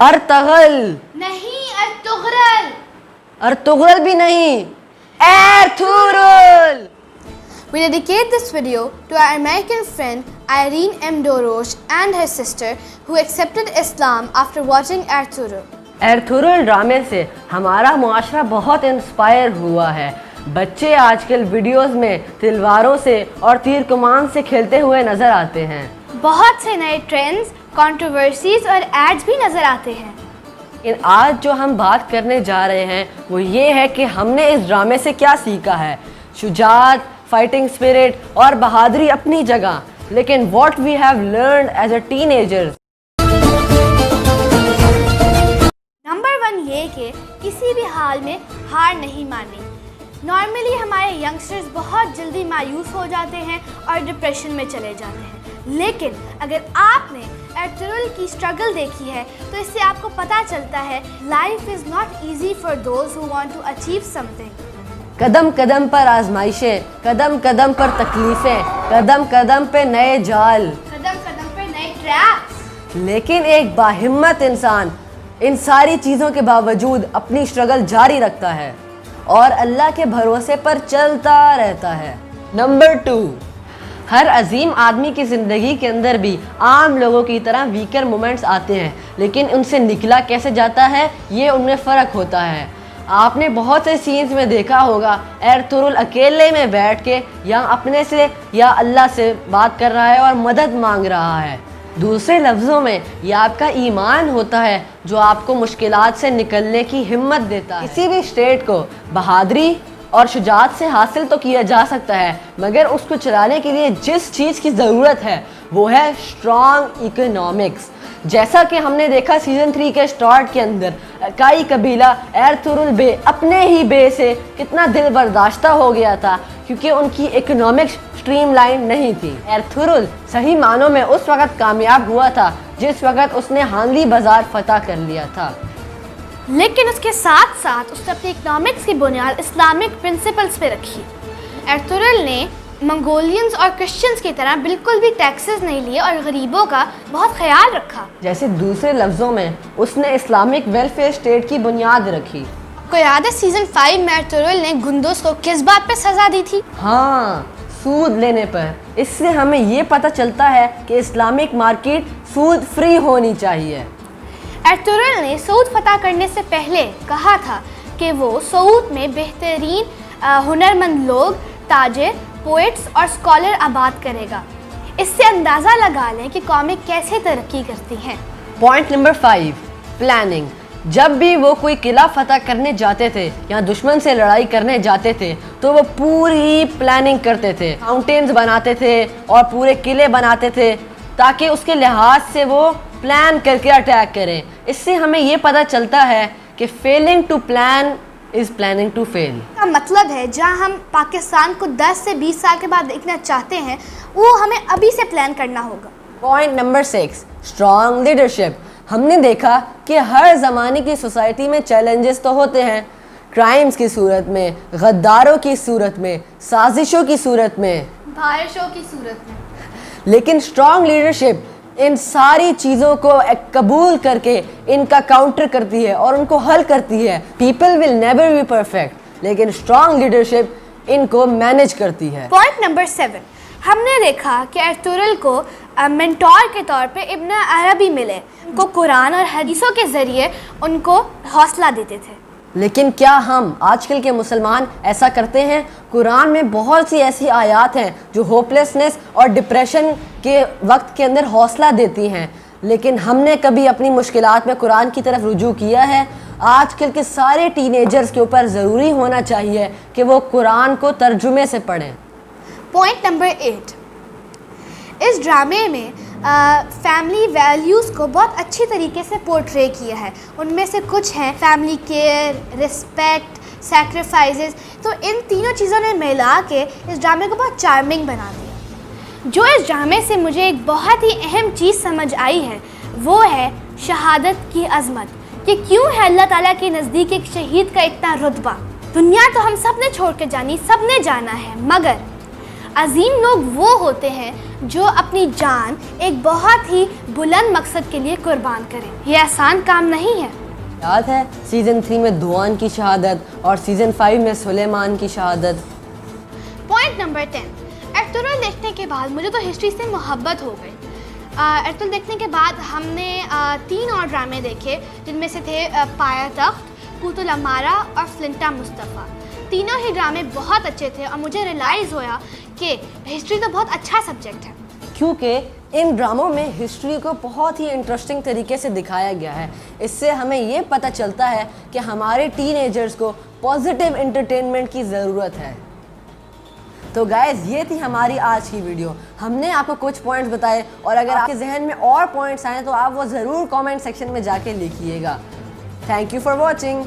ارتغل نہیں، Ertugrul. Ertugrul بھی نہیں، ایرتھرل. We dedicate this video to our American friend Irene M. Dorosh and her sister who accepted Islam after watching Ertugrul. ایرتھرل ڈرامے سے ہمارا معاشرہ بہت انسپائر ہوا ہے. بچے آج کل ویڈیوز میں تلواروں سے اور تیر کمان سے کھیلتے ہوئے نظر آتے ہیں. بہت سے نئے ٹرینڈز، کنٹروورسیز اور ایڈز بھی نظر آتے ہیں. آج جو ہم بات کرنے جا رہے ہیں وہ یہ ہے کہ ہم نے اس ڈرامے سے کیا سیکھا ہے. شجاعت، فائٹنگ اسپرٹ اور بہادری اپنی جگہ، لیکن what we have learned as a teenagers. Number 1 یہ کہ کسی بھی حال میں ہار نہیں ماننی. نارملی ہمارے ینگسٹرز بہت جلدی مایوس ہو جاتے ہیں اور ڈپریشن میں چلے جاتے ہیں، لیکن اگر آپ نے ایرتھرل کی اسٹرگل دیکھی ہے تو اس سے آپ کو پتہ چلتا ہے life is not easy for those who want to achieve something. قدم قدم پر آزمائشیں، قدم قدم پر تکلیفیں، قدم قدم پہ نئے جال، قدم قدم پہ نئے ٹریپس. لیکن ایک باہمت انسان ان ساری چیزوں کے باوجود اپنی اسٹرگل جاری رکھتا ہے اور اللہ کے بھروسے پر چلتا رہتا ہے. نمبر 2، ہر عظیم آدمی کی زندگی کے اندر بھی عام لوگوں کی طرح ویکر مومنٹس آتے ہیں، لیکن ان سے نکلا کیسے جاتا ہے یہ ان میں فرق ہوتا ہے. آپ نے بہت سے سینز میں دیکھا ہوگا ایرتھرل اکیلے میں بیٹھ کے یا اپنے سے یا اللہ سے بات کر رہا ہے اور مدد مانگ رہا ہے. دوسرے لفظوں میں یہ آپ کا ایمان ہوتا ہے جو آپ کو مشکلات سے نکلنے کی ہمت دیتا ہے. کسی بھی اسٹیٹ کو بہادری اور شجاعت سے حاصل تو کیا جا سکتا ہے، مگر اس کو چلانے کے لیے جس چیز کی ضرورت ہے وہ ہے اسٹرانگ اکنامکس. جیسا کہ ہم نے دیکھا سیزن 3 کے سٹارٹ کے اندر اکائی قبیلہ ایرتھرل بے اپنے ہی بے سے کتنا دل برداشتہ ہو گیا تھا کیونکہ ان کی اکنامکس سٹریم لائن نہیں تھی. ایرتھرل صحیح معنوں میں اس وقت کامیاب ہوا تھا جس وقت اس نے ہانلی بازار فتح کر لیا تھا، لیکن اس کے ساتھ ساتھ اس نے اپنی اکنامکس کی بنیاد اسلامک پرنسپلز پہ رکھی. ایرتھرل نے منگولینز اور کرسچنز کی طرح بالکل بھی ٹیکسز نہیں لیے اور غریبوں کا بہت خیال رکھا. جیسے دوسرے لفظوں میں اس نے اسلامک ویلفیئر اسٹیٹ کی بنیاد رکھی. کو یاد ہے سیزن 5 میں ایرتھرل نے گندوز کو کس بات پہ سزا دی تھی؟ ہاں، سود لینے پر. اس سے ہمیں یہ پتہ چلتا ہے کہ اسلامک مارکیٹ سود فری ہونی چاہیے. ایرتھرل نے سعود فتح کرنے سے پہلے کہا تھا کہ وہ سعود میں بہترین ہنرمند لوگ، تاجر، پوئٹس اور اسکالر آباد کرے گا. اس سے اندازہ لگا لیں کہ قومیں کیسے ترقی کرتی ہیں. Point number 5، planning. جب بھی وہ کوئی قلعہ فتح کرنے جاتے تھے یا دشمن سے لڑائی کرنے جاتے تھے تو وہ پوری پلاننگ کرتے تھے. ماؤنٹینز بناتے تھے اور پورے قلعے بناتے تھے تاکہ اس کے لحاظ سے وہ پلان کر کے اٹیک کریں. اس سے ہمیں یہ پتہ چلتا ہے کہ failing to plan is planning to fail. کا مطلب ہے جہاں ہم پاکستان کو 10 سے 20 سال کے بعد دیکھنا چاہتے ہیں وہ ہمیں ابھی سے پلان کرنا ہوگا. Point number 6، strong leadership. ہم نے دیکھا کہ ہر زمانے کی سوسائٹی میں چیلنجز تو ہوتے ہیں، کرائمز کی صورت میں، غداروں کی صورت میں، سازشوں کی صورت میں، بارشوں کی صورت میں، لیکن اسٹرانگ لیڈرشپ ان ساری چیزوں کو قبول کر کے ان کا کاؤنٹر کرتی ہے اور ان کو حل کرتی ہے. People will never be perfect, لیکن اسٹرانگ لیڈرشپ ان کو مینیج کرتی ہے. پوائنٹ نمبر 7، ہم نے دیکھا کہ ایرتھرل کو منٹور کے طور پہ ابن عربی ملے. ان کو قرآن اور حدیثوں کے ذریعے ان کو حوصلہ دیتے تھے. لیکن کیا ہم آج کل کے مسلمان ایسا کرتے ہیں؟ قرآن میں بہت سی ایسی آیات ہیں جو ہوپلیسنس اور ڈپریشن کے وقت کے اندر حوصلہ دیتی ہیں، لیکن ہم نے کبھی اپنی مشکلات میں قرآن کی طرف رجوع کیا ہے؟ آج کل کے سارے ٹین ایجرز کے اوپر ضروری ہونا چاہیے کہ وہ قرآن کو ترجمے سے پڑھیں. پوائنٹ نمبر 8، اس ڈرامے میں فیملی ویلیوز کو بہت اچھی طریقے سے پورٹرے کیا ہے. ان میں سے کچھ ہیں فیملی کیئر، رسپیکٹ، سیکریفائزز. تو ان تینوں چیزوں نے ملا کے اس ڈرامے کو بہت چارمنگ بنا دیا. جو اس ڈرامے سے مجھے ایک بہت ہی اہم چیز سمجھ آئی ہے وہ ہے شہادت کی عظمت، کہ کیوں ہے اللہ تعالیٰ کے نزدیک ایک شہید کا اتنا رتبہ. دنیا تو ہم سب نے چھوڑ کے جانی، سب نے جانا ہے، مگر عظیم لوگ وہ ہوتے ہیں جو اپنی جان ایک بہت ہی بلند مقصد کے لیے قربان کریں. یہ آسان کام نہیں ہے. یاد ہے سیزن 3 میں دوان کی شہادت اور سیزن 5 میں سلیمان کی شہادت. Point number 10. ایرطغرل دیکھنے کے بعد مجھے تو ہسٹری سے محبت ہو گئی. ایرطغرل دیکھنے کے بعد ہم نے 3 اور ڈرامے دیکھے جن میں سے تھے پایا تخت, قوت الامارہ اور فلنٹا مصطفیٰ. تینوں ہی ڈرامے بہت اچھے تھے اور مجھے ریلائز ہوا کہ ہسٹری تو بہت اچھا سبجیکٹ ہے, کیونکہ ان ڈراموں میں ہسٹری کو بہت ہی انٹرسٹنگ طریقے سے دکھایا گیا ہے. اس سے ہمیں یہ پتہ چلتا ہے کہ ہمارے ٹین ایجرز کو پازیٹیو انٹرٹینمنٹ کی ضرورت ہے. تو گائز یہ تھی ہماری آج کی ویڈیو. ہم نے آپ کو کچھ پوائنٹس بتائے اور اگر آپ کے ذہن میں اور پوائنٹس آئیں تو آپ وہ ضرور کامنٹ سیکشن میں جا کے لکھیے گا. Thank you for watching.